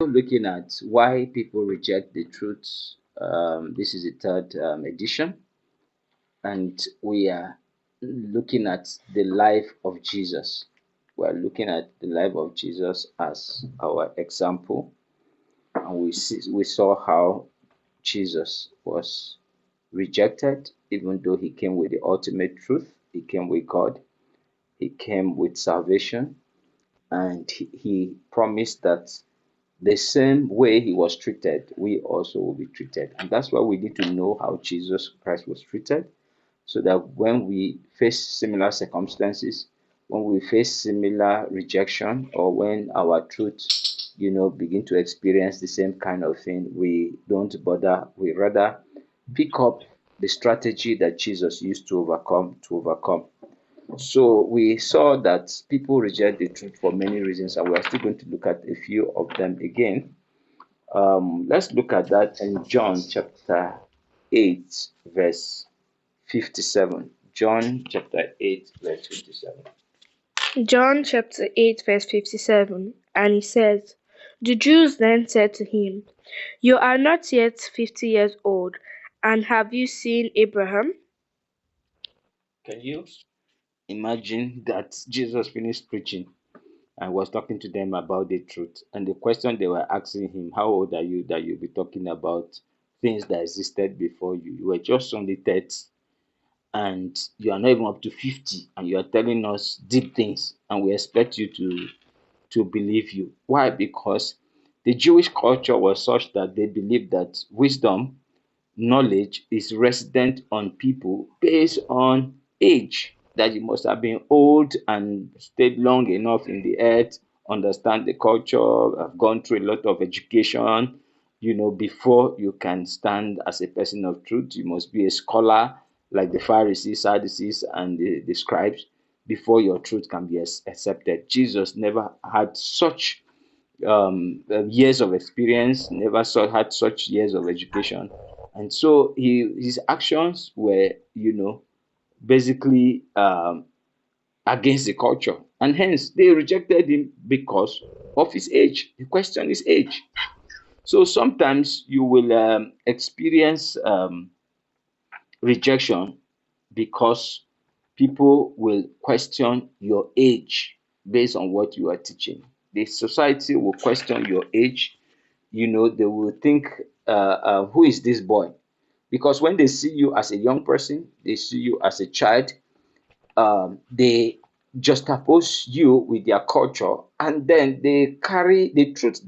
Looking at why people reject the truth. This is the third edition, and we are looking at the life of Jesus. We are looking at the life of Jesus as our example, and we saw how Jesus was rejected, even though he came with the ultimate truth. He came with God. He came with salvation, and he promised that the same way he was treated, we also will be treated. And that's why we need to know how Jesus Christ was treated, so that when we face similar circumstances, when we face similar rejection, or when our truth, begin to experience the same kind of thing, we don't bother. We rather pick up the strategy that Jesus used to overcome. So we saw that people reject the truth for many reasons, and we are still going to look at a few of them again. Let's look at that in John chapter 8, verse 57. John chapter 8, verse 57. John chapter 8, verse 57, and he says, The Jews then said to him, You are not yet 50 years old, and have you seen Abraham? Can you imagine that Jesus finished preaching and was talking to them about the truth? And the question they were asking him, how old are you that you'll be talking about things that existed before you? You were just only 30, and you are not even up to 50, and you are telling us deep things, and we expect you to believe you. Why? Because the Jewish culture was such that they believed that wisdom, knowledge is resident on people based on age, that you must have been old and stayed long enough in the earth, understand the culture, have gone through a lot of education, before you can stand as a person of truth. You must be a scholar like the Pharisees, Sadducees, and the scribes before your truth can be accepted. Jesus never had such years of experience, never had such years of education. And so his actions were, basically against the culture. And hence they rejected him because of his age. The question is age. So sometimes you will experience rejection because people will question your age based on what you are teaching. The society will question your age. They will think, who is this boy? Because when they see you as a young person, they see you as a child, they juxtapose you with their culture, and then they carry the truth